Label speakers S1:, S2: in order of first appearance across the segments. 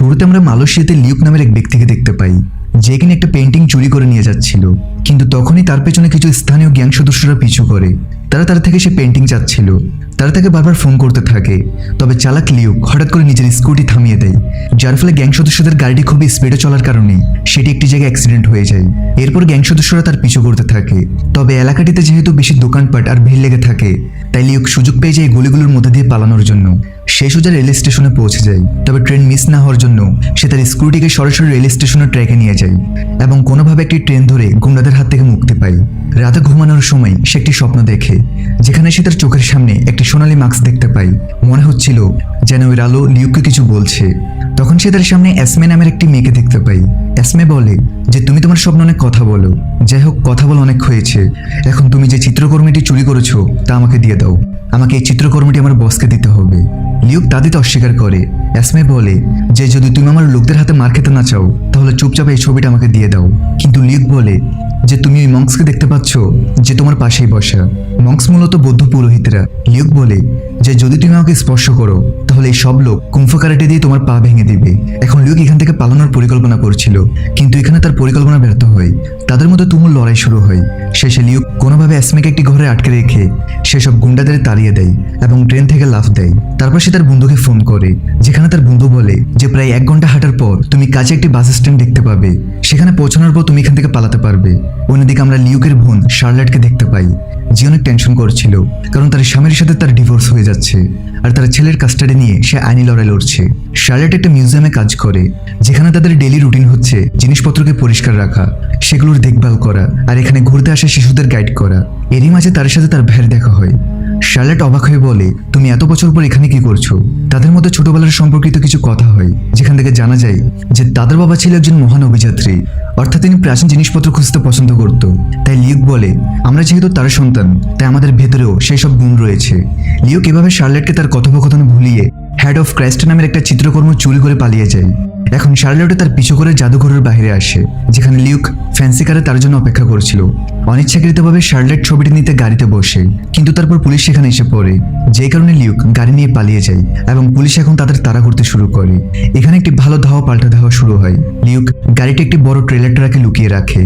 S1: শুরুতে আমরা মালয়েশিয়াতে লিউক নামের এক ব্যক্তিকে দেখতে পাই, যে কিনা একটা পেন্টিং চুরি করে নিয়ে যাচ্ছিল। কিন্তু তখনই তার পেছনে কিছু স্থানীয় গ্যাং সদস্যরা পিছু করে। তারা তার থেকে সে পেন্টিং চাচ্ছিল। তারা তাকে বারবার ফোন করতে থাকে। তবে চালাক লিউক হঠাৎ করে নিজের স্কুটি থামিয়ে দেয়, যার ফলে গ্যাং সদস্যদের গাড়িটি খুবই স্পিডে চলার কারণে সেটি একটি জায়গায় অ্যাক্সিডেন্ট হয়ে যায়। এরপর গ্যাং সদস্যরা তার পিছু করতে থাকে। তবে এলাকাটিতে যেহেতু বেশি দোকানপাট আর ভিড় লেগে থাকে, তাই লিউক সুযোগ পেয়ে যায় গলিগুলোর মধ্যে দিয়ে পালানোর জন্য। সে সোজা রেল স্টেশনে পৌঁছে যায়। তবে ট্রেন মিস না হওয়ার জন্য সে তার স্কুটিকে সরাসরি রেল স্টেশনের ট্র্যাকে নিয়ে যায় এবং কোনোভাবে একটি ট্রেন ধরে গুন্ডাদের হাত থেকে মুক্তি পায়। রাতে ঘুমানোর সময় সে একটি স্বপ্ন দেখে, যেখানে সে তার চোখের সামনে একটি সোনালী মাস্ক দেখতে পায়। মনে হচ্ছিল যেন ওই আলো লিউককে কিছু বলছে। তখন সে তার সামনে এসমে নামের একটি মেয়েকে দেখতে পাই। এসমে বলে যে তুমি তোমার স্বপ্নে অনেক কথা বলো। যাই হোক, কথা বলা অনেক হয়েছে। এখন তুমি যে চিত্রকর্মীটি চুরি করেছো তা আমাকে দিয়ে দাও। আমাকে এই চিত্রকর্মীটি আমার বসকে দিতে হবে। লিউক তা দিতে অস্বীকার করে। এসমে বলে যে যদি তুমি আমার লোকদের হাতে মার খেতে না চাও তাহলে চুপচাপ এই ছবিটা আমাকে দিয়ে দাও। কিন্তু লিউক বলে যে তুমি ওই মঙ্কসকে দেখতে পাচ্ছ যে তোমার পাশেই বসা। মঙ্কস মূলত বৌদ্ধ পুরোহিতরা। লিউক বলে যে যদি তুমি আমাকে স্পর্শ করো তাহলে এই সব লোক কুম্ফু কারাটে দিয়ে তোমার পা ভেঙে দিবে। এখন লিউক এখান থেকে পালানোর পরিকল্পনা করছিল, কিন্তু এখানে তার পরিকল্পনা ব্যর্থ হয়। তাদের মধ্যে তুমুল লড়াই শুরু হয়। শেষে লিউক কোনোভাবে এসমেকে একটি ঘরে আটকে রেখে সেসব গুন্ডাদের তাড়িয়ে দেয় এবং ট্রেন থেকে লাফ দেয়। তারপর সে তার বন্ধুকে ফোন করে, যেখানে তার বন্ধু বলে যে প্রায় 1 ঘন্টা হাঁটার পর তুমি কাছে একটি বাস স্ট্যান্ড দেখতে পাবে। সেখানে পৌঁছানোর পর তুমি এখান থেকে পালাতে পারবে। অন্যদিকে আমরা লিউকের বোন শার্লেটকে দেখতে পাই, যে অনেক টেনশন করছিল, কারণ তার স্বামীর সাথে তার ডিভোর্স হয়ে যাচ্ছে আর তার ছেলের কাস্টাডি নিয়ে সে আইনি লড়াই লড়ছে। শার্লেট একটা মিউজিয়ামে কাজ করে, যেখানে তাদের ডেইলি রুটিন হচ্ছে জিনিসপত্রকে পরিষ্কার রাখা, সেগুলোর দেখভাল করা আর এখানে ঘুরতে আসা শিশুদের গাইড করা। এরই মাঝে তার সাথে তার ভাইয়ের দেখা হয়। শার্লেট অবাক হয়ে বলে তুমি এত বছর পর এখানে কি করছো? তাদের মধ্যে ছোটবেলার সম্পর্কিত কিছু কথা হয়, যেখান থেকে জানা যায় যে তাদের বাবা ছিল একজন মহান অভিযাত্রী, অর্থাৎ তিনি প্রাচীন জিনিসপত্র খুঁজতে পছন্দ করত। তাই লিউক বলে আমরা যেহেতু তার সন্তান, তাই আমাদের ভেতরেও সেই সব গুণ রয়েছে। লিউক এভাবে শার্লেটকে তার কথোপকথন ভুলিয়ে হেড অফ ক্রাইস্ট নামের একটা চিত্রকর্ম চুরি করে পালিয়ে যায়। এখন শার্লেটও তার পিছু করে জাদুঘরের বাইরে আসে, যেখানে লিউক ফ্যান্সি কারে তার জন্য অপেক্ষা করছিল। অনিচ্ছাকৃতভাবে শার্লেট ছবিটি নিতে গাড়িতে বসে, কিন্তু তারপর পুলিশ সেখানে এসে পড়ে, যেই কারণে লিউক গাড়ি নিয়ে পালিয়ে যায় এবং পুলিশ এখন তাদের তাড়া করতে শুরু করে। এখানে একটি ভালো ধাওয়া পাল্টা ধাওয়া শুরু হয়। লিউক গাড়িটি একটি বড় ট্রেলার ট্রাকে লুকিয়ে রাখে,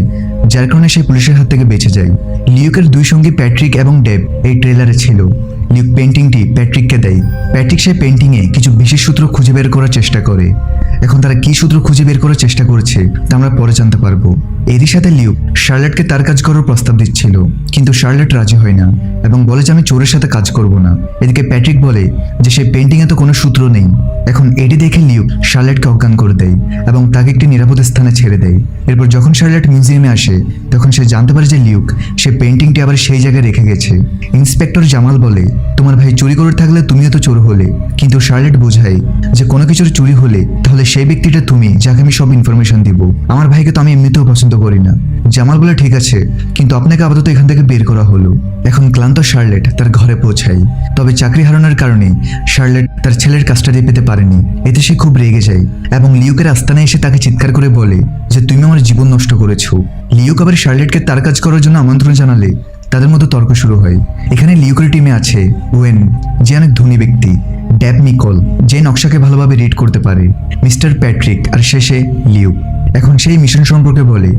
S1: যার কারণে সে পুলিশের হাত থেকে বেঁচে যায়। লিউকের 2 সঙ্গী প্যাট্রিক এবং ডেভ এই ট্রেলারে ছিল। লিউক পেন্টিংটি প্যাট্রিককে দেয়। প্যাট্রিক সেই পেন্টিংয়ে কিছু বিশেষ সূত্র খুঁজে বের করার চেষ্টা করে। এখন তারা কি সূত্র খুঁজে বের করার চেষ্টা করছে তা আমরা পরে জানতে পারবো। এরই সাথে লিউক শার্লেটকে তার কাজ করার প্রস্তাব দিচ্ছিল, কিন্তু শার্লেট রাজি হয় না এবং বলে যে আমি চোরের সাথে কাজ করব না। এদিকে প্যাট্রিক বলে যে সেই পেন্টিংয়ে তো কোনো সূত্র নেই। এখন এটি দেখে লিউক শার্লেটকে অজ্ঞান করে দেয় এবং তাকে একটি নিরাপদ স্থানে ছেড়ে দেয়। এরপর যখন শার্লেট মিউজিয়ামে আসে তখন সে জানতে পারে যে লিউক সেই পেন্টিংটি আবার সেই জায়গায় রেখে গেছে। ইন্সপেক্টর জামাল বলে তোমার ভাই চুরি করে থাকলে তুমিও তো চোর হলে, কিন্তু শার্লেট বোঝায় যে কোনো কিছুর চুরি হলে তাহলে সেই ব্যক্তিটা তুমি, যাকে আমি সব ইনফরমেশন দিব। আমার ভাইকে তো আমি এমনিতেও পছন্দ করি না। জামাল বলে ঠিক আছে, কিন্তু আপনাকে আপাতত এখান থেকে বের করা হলো। এখন ক্লান্ত শার্লেট তার ঘরে পৌঁছায়। তবে চাকরি হারানোর কারণে শার্লেট তার ছেলের কাস্টাডি পেতে পারেনি। এতে সে খুব রেগে যায় এবং লিউকের আস্তানে এসে তাকে চিৎকার করে বলে যে তুমি আমার জীবন নষ্ট করেছো। লিউক আবার শার্লেটকে তার কাজ করার জন্য আমন্ত্রণ জানালে তাদের মধ্যে তর্ক শুরু হয়। এখানে লিউকের টিমে আছে ওয়েন, যে অনেক ধনী ব্যক্তি, ড্যাব মিকল, যে নকশাকে ভালোভাবে রিড করতে পারে, মিস্টার প্যাট্রিক আর শেষে লিউক। এখন সেই মিশন সম্পর্কে বলে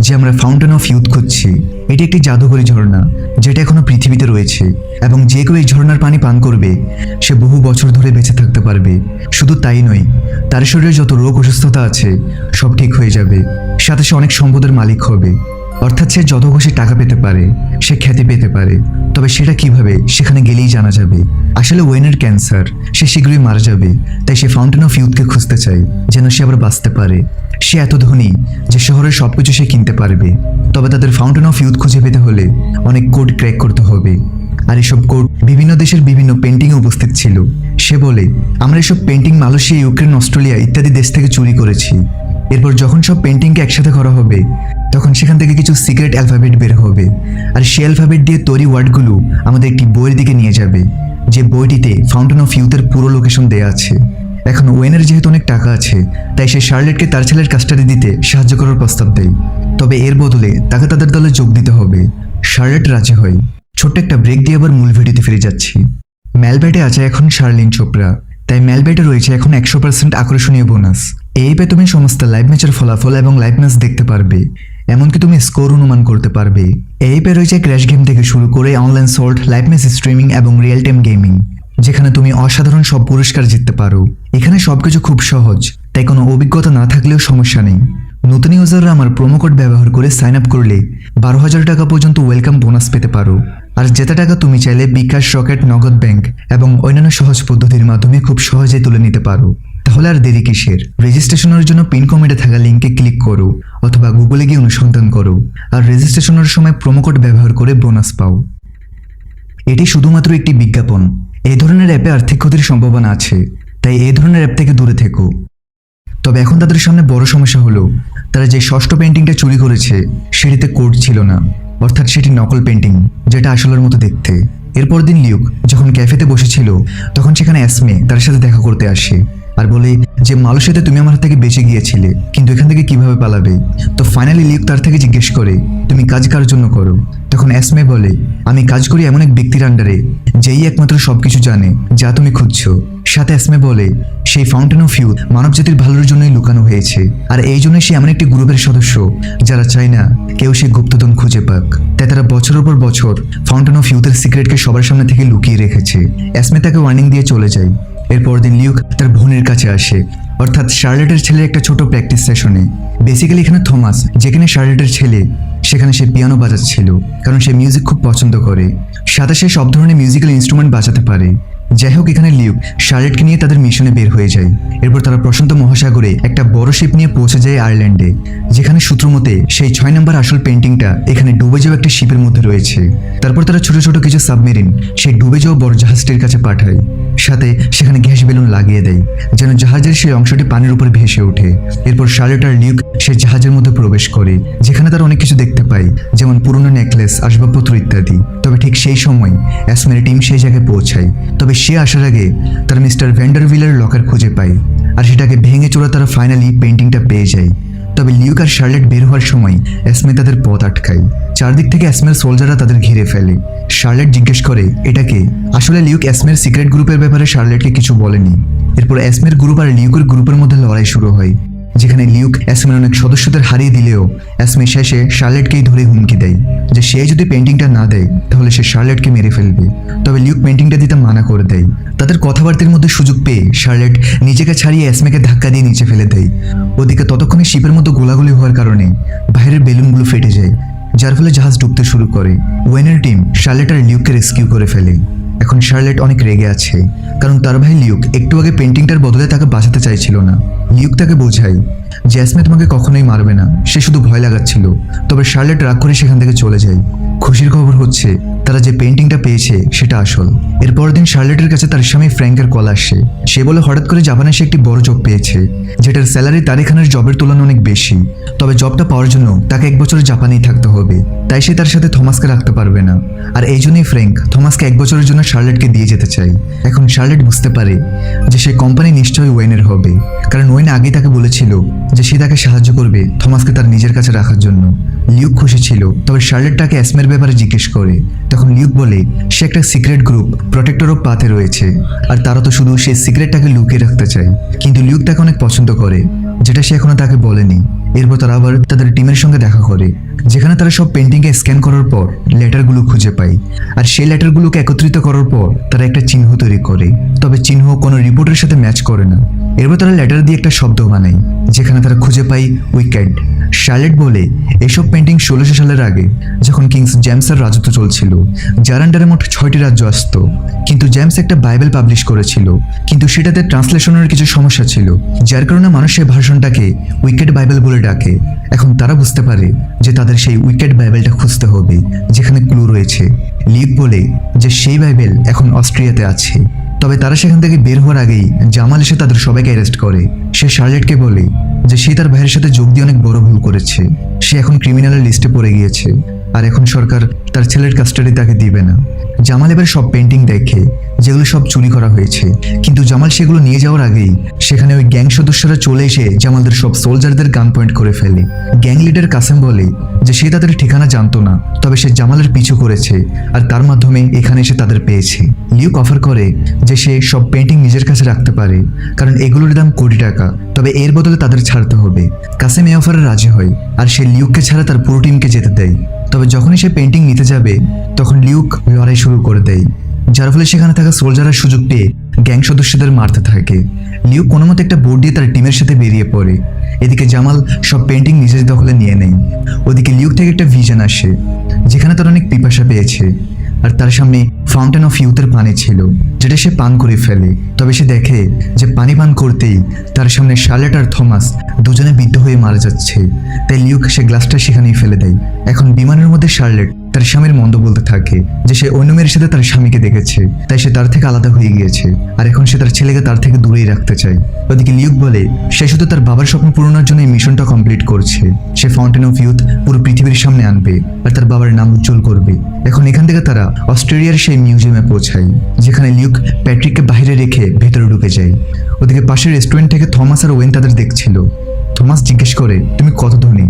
S1: যে আমরা ফাউন্টেন অফ ইউথ খুঁজছি। এটি একটি জাদুকরী ঝর্ণা যেটা এখনো পৃথিবীতে রয়েছে এবং যে কেউ এই ঝর্ণার পানি পান করবে সে বহু বছর ধরে বেঁচে থাকতে পারবে। শুধু তাই নয়, তার শরীরে যত রোগ অসুস্থতা আছে সব ঠিক হয়ে যাবে, সাথে সে অনেক সম্পদের মালিক হবে। অর্থাৎ সে যত খুশি টাকা পেতে পারে, সে খ্যাতি পেতে পারে, তবে সেটা কিভাবে সেখানে গেলেই জানা যাবে। আসলে ওয়েনের ক্যান্সার, সে শীঘ্রই মারা যাবে, তাই সে ফাউন্টেন অফ ইউথকে খুঁজতে চায় যেন সে আবার বাঁচতে পারে। সে এত ধনী যে শহরের সবকিছু সে কিনতে পারবে, তবে তাদের ফাউন্টেন অফ ইউথ খুঁজে পেতে হলে অনেক কোড ক্র্যাক করতে হবে। আর এসব কোড বিভিন্ন দেশের বিভিন্ন পেন্টিংয়ে উপস্থিত ছিল। সে বলে আমরা এসব পেন্টিং মালয়েশিয়া, ইউক্রেন, অস্ট্রেলিয়া ইত্যাদি দেশ থেকে চুরি করেছি। এরপর যখন সব পেন্টিংকে একসাথে করা হবে তখন সেখান থেকে কিছু সিক্রেট অ্যালফাবেট বের হবে, আর সেই অ্যালফাবেট দিয়ে তৈরি ওয়ার্ডগুলো আমাদের একটি বইয়ের দিকে নিয়ে যাবে, যে বইটিতে ফাউন্টেন অফ ইউথের পুরো লোকেশন দেয়া আছে। এখন ওয়েনের যেহেতু অনেক টাকা আছে, তাই সে শার্লেটকে তার ছেলের কাস্টাডি দিতে সাহায্য করার প্রস্তাব দেয়। তবে এর বদলে তাকে তাদের দলে যোগ দিতে হবে। শার্লেট রাজি হয়। ছোট্ট একটা ব্রেক দিয়ে আবার মূল ভিডিওতে ফিরে যাচ্ছি। মেলব্যাটে আছে এখন শার্লিন চোপড়া। তাই মেলবেটে রয়েছে এখন 100% আকর্ষণীয় বোনাস। এই অ্যাপে তুমি সমস্ত লাইভ ম্যাচের ফলাফল এবং লাইভ ম্যাচ দেখতে পারবে, এমনকি তুমি স্কোর অনুমান করতে পারবে। এই অ্যাপে রয়েছে ক্র্যাশ গেম থেকে শুরু করে online salt, live match streaming এবং রিয়েল টাইম গেমিং, যেখানে তুমি অসাধারণ সব পুরস্কার জিততে পারো। এখানে সবকিছু খুব সহজ, তাই কোনো অভিজ্ঞতা না থাকলেও সমস্যা নেই। নতুন ইউজাররা আমার প্রোমো কোড ব্যবহার করে সাইন আপ করলে 12,000 টাকা পর্যন্ত ওয়েলকাম বোনাস পেতে পারো। আর জেতা টাকা তুমি চাইলে বিকাশ, রকেট, নগদ ব্যাংক এবং অন্যান্য সহজ পদ্ধতির মাধ্যমে খুব সহজেই তুলে নিতে পারো। তাহলে আর দেরি কিসের? রেজিস্ট্রেশনের জন্য পিন কমেন্টে থাকা লিঙ্কে ক্লিক করো অথবা গুগলে গিয়ে অনুসন্ধান করো আর রেজিস্ট্রেশনের সময় প্রোমো কোড ব্যবহার করে বোনাস পাও। এটি শুধুমাত্র একটি বিজ্ঞাপন। এই ধরনের অ্যাপে আর্থিক ক্ষতির সম্ভাবনা আছে, তাই এই ধরনের অ্যাপ থেকে দূরে থেকো। তবে এখন তাদের সামনে বড় সমস্যা হলো, তারা যে ষষ্ঠ পেন্টিংটা চুরি করেছে সেটিতে কোড ছিল না, অর্থাৎ সেটি নকল পেন্টিং, যেটা আসলের মতো দেখতে। এরপর দিন লিউক যখন ক্যাফেতে বসেছিল, তখন সেখানে অ্যাসমে তার সাথে দেখা করতে আসে আর বলে যে মালয়েশিয়াতে তুমি আমার হাত থেকে বেঁচে গিয়েছিলে, কিন্তু এখান থেকে কিভাবে পালাবে? তো ফাইনালি লিউক তার থেকে জিজ্ঞেস করে, তুমি কাজ কার জন্য করো? তখন অ্যাসমে বলে, আমি কাজ করি এমন এক ব্যক্তির আন্ডারে যেই একমাত্র সবকিছু জানে যা তুমি খুঁজছো। সাথে অ্যাসমে বলে, সেই ফাউন্টেন অফ ইউথ মানবজাতির ভালোর জন্যই লুকানো হয়েছে, আর এই জন্যই সে এমন একটি গ্রুপের সদস্য যারা চায় না কেউ সেই গুপ্তধন খুঁজে পাক। তাই তারা বছরের পর বছর ফাউন্টেন অফ ইউথের সিক্রেটকে সবার সামনে থেকে লুকিয়ে রেখেছে। অ্যাসমে তাকে ওয়ার্নিং দিয়ে চলে যায়। এরপর দিন লিউক তার বোনের কাছে আসে, অর্থাৎ শার্লেটের ছেলের একটা ছোট প্র্যাকটিস সেশনে। বেসিক্যালি এখানে থমাস, যেখানে শার্লেটের ছেলে, সেখানে সে পিয়ানো বাজাচ্ছিল, কারণ সে মিউজিক খুব পছন্দ করে। সাথে সে সব ধরনের মিউজিক্যাল ইনস্ট্রুমেন্ট বাজাতে পারে। যাই হোক, এখানে লিউক শার্লেটকে নিয়ে তাদের মিশনে বের হয়ে যায়। এরপর তারা প্রশান্ত মহাসাগরে একটা বড় শিপ নিয়ে পৌঁছে যায় আয়ারল্যান্ডে, যেখানে সূত্রমতে সেই 6 নম্বর আসল পেন্টিংটা এখানে ডুবে যাওয়া একটি শিপের মধ্যে রয়েছে। তারপর তারা ছোট ছোট কিছু সাবমেরিন সেই ডুবে যাওয়া বড় জাহাজটির কাছে পাঠায়, সাথে সেখানে গ্যাস বেলুন লাগিয়ে দেয় যেন জাহাজের সেই অংশটি পানির উপর ভেসে ওঠে। এরপর শার্লেট আর লিউক সেই জাহাজের মধ্যে প্রবেশ করে, যেখানে তারা অনেক কিছু দেখতে পায়, যেমন পুরনো নেকলেস, আসবাবপত্র ইত্যাদি। তবে ঠিক সেই সময় অ্যাসমের টিম সেই জায়গায় পৌঁছায়। তবে সে আসার আগে তারা মিস্টার ভ্যান্ডারভিলের লকার খুঁজে পায়, আর সেটাকে ভেঙে চোরা তারা ফাইনালি পেন্টিংটা পেয়ে যায়। তবে লিউক আর শার্লেট বের হওয়ার সময় অ্যাসমে তাদের পথ আটকায়। চারদিক থেকে অ্যাসমের সোলজাররা তাদের ঘিরে ফেলে। শার্লেট জিজ্ঞেস করে এটাকে। আসলে লিউক অ্যাসমের সিক্রেট গ্রুপের ব্যাপারে শার্লেটকে কিছু বলেনি। এরপর অ্যাসমের গ্রুপ আর লিউকের গ্রুপের মধ্যে লড়াই শুরু হয়, যেখানে লিউক অ্যাসমের অনেক সদস্যদের হারিয়ে দিলেও অ্যাসমে শেষে শার্লেটকেই ধরে হুমকি দেয় যে সে যদি পেন্টিংটা না দেয় তাহলে সে শার্লেটকে মেরে ফেলবে। তবে লিউক পেন্টিংটা দিতে মানা করে দেয়। তাদের কথাবার্তার মধ্যে সুযোগ পেয়ে শার্লেট নিজেকে ছাড়িয়ে অ্যাসমেকে ধাক্কা দিয়ে নিচে ফেলে দেয়। ওদিকে ততক্ষণে শিপের মধ্যে গোলাগুলি হওয়ার কারণে বাইরের বেলুনগুলো ফেটে যায়, যার ফলে জাহাজ ডুবতে শুরু করে। ওয়েনের টিম শার্লেট আর লিউককে রেস্কিউ করে ফেলে। এখন শার্লেট অনেক রেগে আছে, কারণ তার ভাই লিউক একটু আগে পেন্টিংটার বদলে তাকে বাঁচাতে চাইছিল না। লিউক তাকে বোঝায় যে অ্যাসমে তোমাকে কখনোই মারবে না, সে শুধু ভয় লাগাচ্ছিল। তবে শার্লেট রাগ করে সেখান থেকে চলে যায়। খুশির খবর হচ্ছে তারা যে পেন্টিংটা পেয়েছে সেটা আসল। এরপর দিন শার্লেটের কাছে তার স্বামী ফ্র্যাঙ্কের কল আসে। সে বলে হঠাৎ করে জাপানে সে একটি বড় জব পেয়েছে, যেটার স্যালারি তার এখানের জবের তুলনায় অনেক বেশি। তবে জবটা পাওয়ার জন্য তাকে 1 বছর জাপানেই থাকতে হবে, তাই সে তার সাথে থমাসকে রাখতে পারবে না। আর এই জন্যই ফ্র্যাঙ্ক থমাসকে 1 বছরের জন্য শার্লেটকে দিয়ে যেতে চায়। এখন শার্লেট বুঝতে পারে যে সে কোম্পানি নিশ্চয়ই ওয়েনের হবে, কারণ ওয়েন আগেই তাকে বলেছিল যে সে তাকে সাহায্য করবে থমাসকে তার নিজের কাছে রাখার জন্য। লিউক খুশি ছিল। তবে শার্লেট তাকে অ্যাসমের ব্যাপারে জিজ্ঞেস করে। তখন লিউক বলে সে একটা সিক্রেট গ্রুপ প্রোটেক্টর অফ পাথে রয়েছে, আর তারা তো শুধু সেই সিক্রেটটাকে লুকিয়ে রাখতে চায়। কিন্তু লিউক তাকে অনেক পছন্দ করে, যেটা সে এখনো তাকে বলেনি। এরপর তারা আবার তাদের টিমের সঙ্গে দেখা করে, যেখানে তারা সব পেন্টিংকে স্ক্যান করার পর লেটারগুলো খুঁজে পায়। আর সেই লেটারগুলোকে একত্রিত করার পর তারা একটা চিহ্ন তৈরি করে। তবে চিহ্ন কোনো রিপোর্টের সাথে ম্যাচ করে না। এরপর তারা লেটার দিয়ে একটা শব্দ বানায়, যেখানে তারা খুঁজে পায় উইকেড। শার্লেট বলে এসব পেন্টিং 1600 সালের আগে, যখন কিংস জেমসের রাজত্ব চলছিল, যার আন্ডারে মোট 6টি রাজ্য আসত। কিন্তু জেমস একটা বাইবেল পাবলিশ করেছিল, কিন্তু সেটাতে ট্রান্সলেশনের কিছু সমস্যা ছিল, যার কারণে মানুষ সেই ভার্সনটাকে উইকেড বাইবেল বলে ডাকে। এখন তারা বুঝতে পারে যে তাদের সেই উইকেড বাইবেলটা খুঁজতে হবে, যেখানে ক্লু রয়েছে। লিউক বলে যে সেই বাইবেল এখন অস্ট্রিয়াতে আছে। তবে তারা সেখান থেকে বের হওয়ার আগেই জামাল এসে তাদের সবাইকে অ্যারেস্ট করে। সে শার্লেটকে বলে যে সে তার ভাইয়ের সাথে যোগ দিয়ে অনেক বড় ভুল করেছে। সে এখন ক্রিমিনালের লিস্টে পড়ে গিয়েছে, আর এখন সরকার তার ছেলের কাস্টাডি তাকে দিবে না। জামাল এবার সব পেন্টিং দেখে যেগুলো সব চুরি করা হয়েছে, কিন্তু জামাল সেগুলো নিয়ে যাওয়ার আগেই সেখানে ওই গ্যাং সদস্যরা চলে এসে জামালদের সব সোলজারদের গান পয়েন্ট করে ফেলে। গ্যাং লিডার কাসেম বলে যে সে তাদের ঠিকানা জানতো না, তবে সে জামালের পিছু করেছে আর তার মাধ্যমে এখানে এসে তাদের পেয়েছে। লিউক অফার করে যে সে সব পেন্টিং নিজের কাছে রাখতে পারে, কারণ এগুলোর দাম কোটি টাকা, তবে এর বদলে তাদের ছাড়তে হবে। কাসেম এই অফারে রাজি হয় আর সে লিউককে ছাড়া তার পুরো টিমকে যেতে দেয়। তবে যখনই সে পেন্টিং নিতে যাবে তখন লিউক লড়াই শুরু করে দেয়, যার ফলে সেখানে থাকা সোলজাররা সুযোগ পেয়ে গ্যাং সদস্যদের মারতে থাকে। লিউক কোনো মতে একটা বোর্ড দিয়ে তার টিমের সাথে বেরিয়ে পড়ে। এদিকে জামাল সব পেন্টিং নিজের দখলে নিয়ে নেয়। ওদিকে লিউক থেকে একটা ভিশন আসে যেখানে তার অনেক পিপাসা পেয়েছে, আর তার সামনে ফাউন্টেন অফ ইউথের পানি ছিল যেটা সে পান করে ফেলে। তবে সে দেখে যে পানি পান করতেই তার সামনে শার্লেট আর থমাস দুজনে বিদ্ধ হয়ে মারা যাচ্ছে। তাই লিউক সে গ্লাসটা সেখানেই ফেলে দেয়। এখন বিমানের মধ্যে শার্লেট তার স্বামীর মন্দ বলতে থাকে যে সে অন্য মেয়ের সাথে তার স্বামীকে দেখেছে, তাই সে তার থেকে আলাদা হয়ে গিয়েছে আর এখন সে তার ছেলেকে তার থেকে দূরেই রাখতে চায়। ওদিকে লিউক বলে সে শুধু তার বাবার স্বপ্ন পূরণের জন্য এই মিশনটা কমপ্লিট করছে। সে ফাউন্টেন অফ ইউথ পুরো পৃথিবীর সামনে আনবে আর তার বাবার নাম উজ্জ্বল করবে। এখন এখান থেকে তারা অস্ট্রেলিয়ার সেই মিউজিয়ামে পৌঁছায় যেখানে লিউক প্যাট্রিককে বাইরে রেখে ভেতরে ঢুকে যায়। ওদিকে পাশের রেস্টুরেন্ট থেকে থমাস আর ওয়েন তাদের দেখছিল। থমাস জিজ্ঞেস করে তুমি কত ধনী?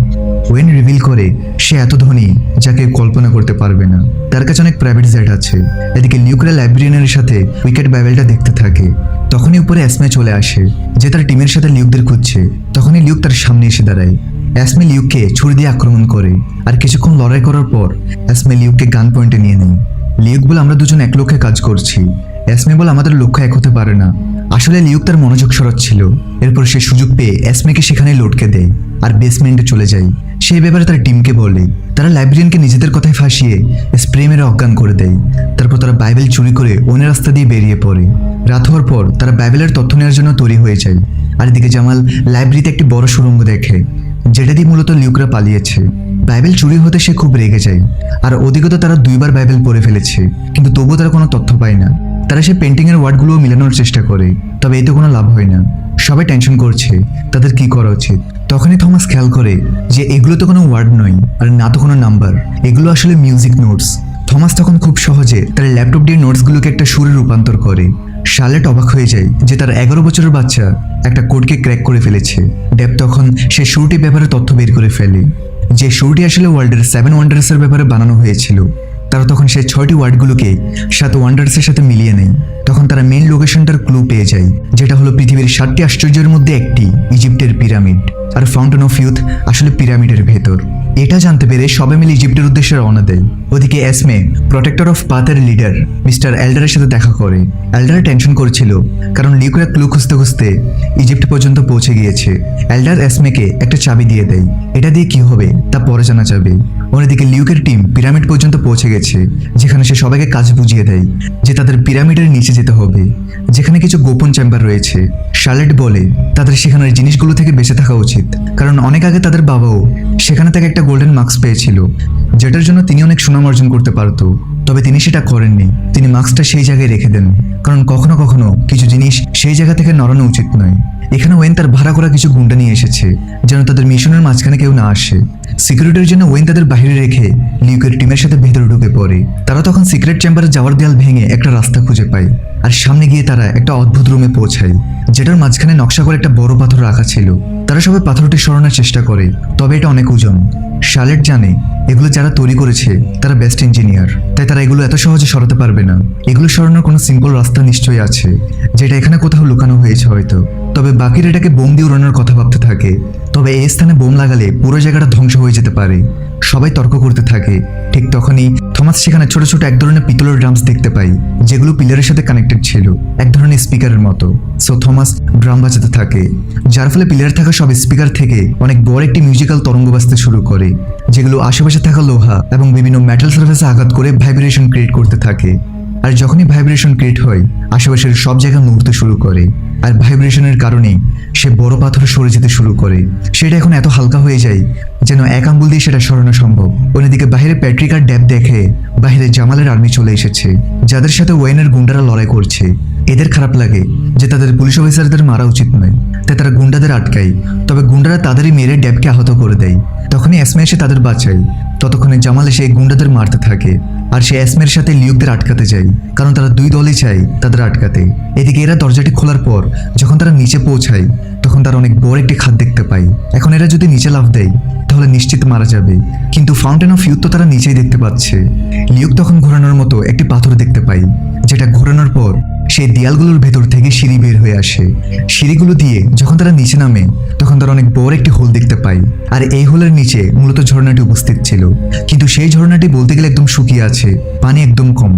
S1: ওয়েন রিভিল করে সে এত ধনী যাকে কল্পনা করতে পারবে না, তার কাছে অনেক প্রাইভেট জেট আছে। এদিকে লিউকরা লাইব্রেরিয়ানের সাথে উইকেট বাইবেলটা দেখতে থাকে। তখনই উপরে অ্যাসমে চলে আসে যে তার টিমের সাথে লিউকদের খুঁজছে। তখনই লিউক তার সামনে এসে দাঁড়ায়। অ্যাসমে লিউককে ছুরি দিয়ে আক্রমণ করে আর কিছুক্ষণ লড়াই করার পর অ্যাসমে লিউককে গান পয়েন্টে নিয়ে নেয়। লিউক বলে আমরা দুজন এক লক্ষ্যে কাজ করছি। অ্যাসমে বলে আমাদের লক্ষ্য এক হতে পারে না। আসলে লিউক তার মনোযোগ সরাচ্ছিল। এরপর সে সুযোগ পেয়ে অ্যাসমেকে সেখানে লটকে দেয় আর বেসমেন্টে চলে যায়। সেই ব্যাপারে তার টিমকে বলে। তারা লাইব্রেরিয়ানকে নিজেদের কথায় ফাঁসিয়ে স্প্রে মেরে অজ্ঞান করে দেয়। তারপর তারা বাইবেল চুরি করে অন্য রাস্তা দিয়ে বেরিয়ে পড়ে। রাত হওয়ার পর তারা বাইবেলের তথ্য নেওয়ার জন্য তৈরি হয়ে যায়। আর এদিকে জামাল লাইব্রেরিতে একটি বড় সুড়ঙ্গ দেখে যেটা দিয়ে মূলত লিউকরা পালিয়েছে। বাইবেল চুরি হতে সে খুব রেগে যায়। আর ওদিকে তো তারা 2বার বাইবেল পড়ে ফেলেছে, কিন্তু তবুও তারা কোনো তথ্য পায় না। তারা সে পেন্টিংয়ের ওয়ার্ডগুলোও মিলানোর চেষ্টা করে, তবে এতে কোনো লাভ হয় না। সবাই টেনশন করছে তাদের কি করা উচিত। তখনই থমাস খেয়াল করে যে এগুলো তো কোনো ওয়ার্ড নয় আর না তো কোনো নাম্বার, এগুলো আসলে মিউজিক নোটস। থমাস তখন খুব সহজে তার ল্যাপটপ দিয়ে নোটসগুলোকে একটা সুরে রূপান্তর করে। শার্লেট অবাক হয়ে যায় যে তার 11 বছরের বাচ্চা একটা কোডকে ক্র্যাক করে ফেলেছে। ডেব তখন সে সুরটির ব্যাপারে তথ্য বের করে ফেলে, যে সুরটি আসলে ওয়ার্ল্ডের 7 ওয়ান্ডার্সের ব্যাপারে বানানো হয়েছিল। তারা তখন সেই 6টি ওয়ার্ডগুলোকে 7 ওয়ান্ডার্সের সাথে মিলিয়ে নেয়। তখন তারা মেইন লোকেশনটার ক্লু পেয়ে যায়, যেটা হলো পৃথিবীর 7টি আশ্চর্যের মধ্যে একটি ইজিপ্টের পিরামিড। আর ফাউন্টেন অফ ইউথ আসলে পিরামিডের ভেতর। এটা জানতে পেরে সবাই মিলে ইজিপ্টের উদ্দেশ্যে রওনা দেয়। ওদিকে অ্যাসমে প্রোটেক্টর অফ পাথের লিডার মিস্টার এল্ডারের সাথে দেখা করে। এল্ডার টেনশন করছিল কারণ লিউকরা ক্লু খুঁজতে খুঁজতে ইজিপ্ট পর্যন্ত পৌঁছে গিয়েছে। এল্ডার অ্যাসমেকে একটা চাবি দিয়ে দেয়। এটা দিয়ে কি হবে তা পরে জানা যাবে। অন্যদিকে লিউকের টিম পিরামিড পর্যন্ত পৌঁছে গেছে, যেখানে সে সবাইকে কাজ বুঝিয়ে দেয় যে তাদের পিরামিডের নিচে যেতে হবে, যেখানে কিছু গোপন চেম্বার রয়েছে। শার্লেট বলে তাদের সেখানের জিনিসগুলো থেকে বেঁচে থাকা উচিত, কারণ অনেক আগে তাদের বাবাও সেখানে থেকে একটা গোল্ডেন মার্কস পেয়েছিল, যেটার জন্য তিনি অনেক সুনাম অর্জন করতে পারত। তবে তিনি সেটা করেননি। তিনি মার্কসটা সেই জায়গায় রেখে দেন, কারণ কখনো কখনো কিছু জিনিস সেই জায়গা থেকে নড়ানো উচিত নয়। এখানে ওয়েন তার ভাড়া করা কিছু গুন্ডা নিয়ে এসেছে যেন তাদের মিশনের মাঝখানে কেউ না আসে। সিকিউরিটির জন্য ওয়েন তাদের বাইরে রেখে লিউকের টিমের সাথে ভেতরে ঢুকে পড়ে। তারা তখন সিক্রেট চেম্বারে যাওয়ার দেয়াল ভেঙে একটা রাস্তা খুঁজে পায় আর সামনে গিয়ে তারা একটা অদ্ভুত রুমে পৌঁছায়, যেটার মাঝখানে নকশা করে একটা বড় পাথর রাখা ছিল। তারা সবাই পাথরটি সরানোর চেষ্টা করে, তবে এটা অনেক ওজন। শার্লেট জানে এগুলো যারা তৈরি করেছে তারা বেস্ট ইঞ্জিনিয়ার, তাই তারা এগুলো এত সহজে সরাতে পারবে না। এগুলো সরানোর কোনো সিম্পল রাস্তা নিশ্চয়ই আছে, যেটা এখানে কোথাও লুকানো হয়েছে হয়তো। তবে বাকিরা এটাকে বোম দিয়ে উড়ানোর কথা ভাবতে থাকে। তবে এই স্থানে বোম লাগালে পুরো জায়গাটা ধ্বংস হয়ে যেতে পারে। সবাই তর্ক করতে থাকে। ঠিক তখনই থমাস সেখানে ছোট ছোট এক ধরনের পিতলের ড্রামস দেখতে পাই, যেগুলো পিলারের সাথে কানেক্টেড ছিল, এক ধরনের স্পিকারের মতো। সো থমাস ড্রাম বাজাতে থাকে, যার ফলে পিলারে থাকা সব স্পিকার থেকে অনেক বড় একটি মিউজিক্যাল তরঙ্গ বাজতে শুরু করে, যেগুলো আশেপাশে থাকা লোহা এবং বিভিন্ন মেটাল সারফেসে আঘাত করে ভাইব্রেশন ক্রিয়েট করতে থাকে। আর যখনই ভাইব্রেশন ক্রিয়েট হয় আশেপাশের সব জায়গা নড়তে শুরু করে, আর ভাইব্রেশনের কারণে সে বড় পাথর সরে যেতে শুরু করে। সেটা এখন এত হালকা হয়ে যায় যেন এক আঙ্গুল দিয়ে সেটা সরানো সম্ভব। অন্যদিকে বাইরে প্যাট্রিক আর ড্যাব দেখে বাইরে জামালের আর্মি চলে এসেছে, যাদের সাথে ওয়েনের গুন্ডারা লড়াই করছে। এদের খারাপ লাগে যে তাদের পুলিশ অফিসারদের মারা উচিত নয়, তাই তারা গুন্ডাদের আটকায়। তবে গুন্ডারা তাদেরই মেরে ড্যাবকে আহত করে দেয়। তখনই অ্যাসমে এসে তাদের বাঁচায়। ততক্ষণে জামাল এসে গুন্ডাদের মারতে থাকে। আর সে এসমের সাথে লিউকদের আটকাতে যায়, কারণ তারা দুই দলই চায় তাদের আটকাতে। এদিকে এরা দরজাটি খোলার পর যখন তারা নিচে পৌঁছায় তখন তারা অনেক বড় একটি খাদ দেখতে পায়। এখন এরা যদি নিচে লাফ দেয় তাহলে নিশ্চিত মারা যাবে, কিন্তু ফাউন্টেন অফ ইউথ তো তারা নিচেই দেখতে পাচ্ছে। লিউক তখন ঘোরানোর মতো একটি পাথর দেখতে পায়, যেটা ঘোরানোর পর সেই দেয়ালগুলোর ভেতর থেকে সিঁড়ি বের হয়ে আসে। সিঁড়িগুলো দিয়ে যখন তারা নিচে নামে তখন তারা অনেক বড় একটি হোল দেখতে পায়, আর এই হোলের নিচে মূলত ঝর্ণাটি উপস্থিত ছিল, কিন্তু সেই ঝর্ণাটি বলতে গেলে একদম শুকিয়ে আছে, পানি একদম কম।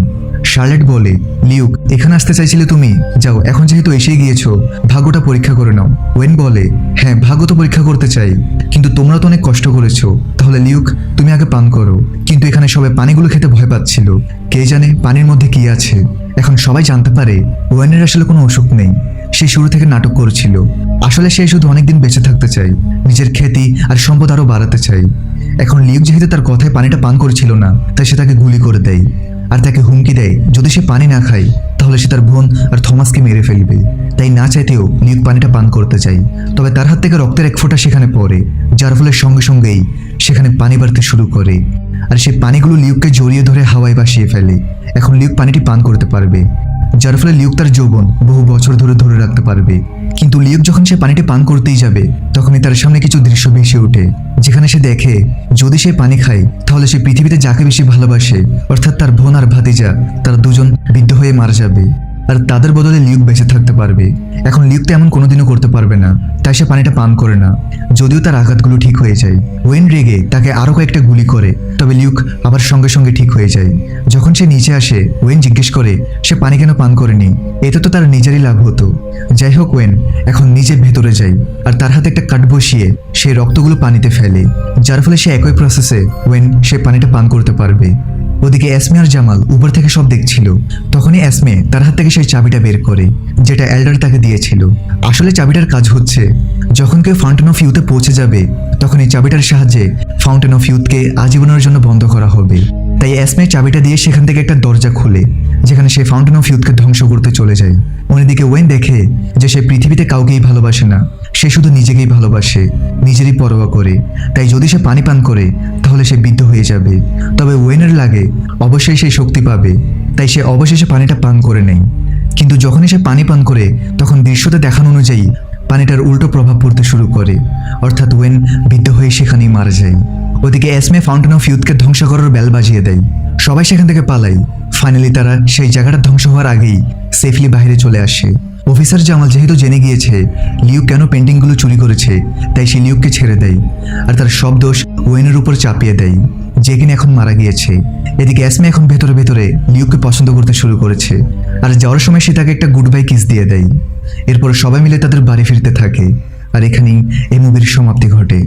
S1: শার্লেট বলে, লিউক এখানে আসতে চাইছিলে তুমি, যাও এখন যেহেতু এসে গিয়েছো ভাগ্যটা পরীক্ষা করে নাও। ওয়েন বলে, হ্যাঁ ভাগ্য তো পরীক্ষা করতে চাই, কিন্তু তোমরা তো অনেক কষ্ট করেছো, তাহলে লিউক তুমি আগে পান করো। কিন্তু এখানে সবাই পানিগুলো খেতে ভয় পাচ্ছিল, কে জানে পানির মধ্যে কি আছে। এখন সবাই জানতে পারে ওয়েনের আসলে কোনো অসুখ নেই, সে শুরু থেকে নাটক করছিল। আসলে সে শুধু অনেকদিন বেঁচে থাকতে চায়, নিজের খ্যাতি আর সম্পদ আরও বাড়াতে চায়। এখন লিউক যেহেতু তার কথায় পানিটা পান করেছিল না, তাই সে তাকে গুলি করে দেয় আর তাকে হুমকি দেয় যদি সে পানি না খায় তাহলে সে তার বোন আর থমাসকে মেরে ফেলবে। তাই না চাইতেও লিউক পানিটা পান করতে চায়, তবে তার হাত থেকে রক্তের এক ফোঁটা সেখানে পড়ে, যার ফলে সঙ্গে সঙ্গেই সেখানে পানি বাড়তে শুরু করে, আর সেই পানিগুলো লিউককে জড়িয়ে ধরে হাওয়ায় ভাসিয়ে ফেলে। এখন লিউক পানিটি পান করতে পারবে, যার ফলে লিউক তার যৌবন বহু বছর ধরে ধরে রাখতে পারবে। কিন্তু লিউক যখন সে পানিটি পান করতেই যাবে তখনই তার সামনে কিছু দৃশ্য ভেসে ওঠে, যেখানে সে দেখে যদি সে পানি খায় তাহলে সে পৃথিবীতে যাকে বেশি ভালোবাসে অর্থাৎ তার বোন আর ভাতিজা, তারা দুজন বিদ্ধ হয়ে মারা যাবে, আর তাদের বদলে লিউক বেঁচে থাকতে পারবে। এখন লিউক তো এমন কোনোদিনও করতে পারবে না, তাই সে পানিটা পান করে না, যদিও তার আঘাতগুলো ঠিক হয়ে যায়। ওয়েন রেগে তাকে আরও কয়েকটা গুলি করে, তবে লিউক আবার সঙ্গে সঙ্গে ঠিক হয়ে যায়। যখন সে নিচে আসে ওয়েন জিজ্ঞেস করে সে পানি কেন পান করেনি, এতে তো তার নিজেরই লাভ হতো। যাই হোক, ওয়েন এখন নিজে ভেতরে যায় আর তার হাতে একটা কাঠ বসিয়ে সেই রক্তগুলো পানিতে ফেলে, যার ফলে সে একই প্রসেসে ওয়েন সে পানিটা পান করতে পারবে। ওদিকে এসমে আর জামাল উপর থেকে সব দেখছিল। তখনই এসমে তার হাত থেকে সেই চাবিটা বের করে, যেটা এল্ডার তাকে দিয়েছিল। আসলে চাবিটার কাজ হচ্ছে যখন কেউ ফাউন্টেন অফ ইউথে পৌঁছে যাবে তখন এই চাবিটার সাহায্যে ফাউন্টেন অফ ইউথকে আজীবনের জন্য বন্ধ করা হবে। তাই এসমে চাবিটা দিয়ে সেখান থেকে একটা দরজা খুলে, যেখানে সে ফাউন্টেন অফ ইউথকে ধ্বংস করতে চলে যায়। অন্যদিকে ওয়েন দেখে যে সে পৃথিবীতে কাউকেই ভালোবাসে না, সে শুধু নিজেকেই ভালোবাসে, নিজেরই পরোয়া করে। তাই যদি সে পানি পান করে তাহলে সে বিদ্ধ হয়ে যাবে, তবে ওয়েনের লাগে অবশ্যই সে শক্তি পাবে, তাই সে অবশেষে পানিটা পান করে নেয়। কিন্তু যখনই সে পানি পান করে তখন দৃশ্যতে দেখানো অনুযায়ী পানিটার উল্টো প্রভাব পড়তে শুরু করে, অর্থাৎ ওয়েন বিদ্ধ হয়ে সেখানেই মারা যায়। ওদিকে এসমে ফাউন্টেন অফ ইউথকে ধ্বংস করার বেল বাজিয়ে দেয়, সবাই সেখান থেকে পালায়। ফাইনালি তারা সেই জায়গাটা ধ্বংস হওয়ার আগেই সেফলি বাইরে চলে আসে। অফিসার জামাল যেহেতু জেনে গিয়েছে লিউক কেন পেন্টিংগুলো চুরি করেছে, তাই সে লিউককে ছেড়ে দেয় আর তার সব দোষ ওয়েনের উপর চাপিয়ে দেয়, যে কিনা এখন মারা গিয়েছে। এদিকে এসমে এখন ভেতরে ভেতরে লিউককে পছন্দ করতে শুরু করেছে, আর যাওয়ার সময় সে তাকে একটা গুড বাই কিস দিয়ে দেয়। এরপর সবাই মিলে তাদের বাড়ি ফিরতে থাকে, আর এখানেই এই মুভির সমাপ্তি ঘটে।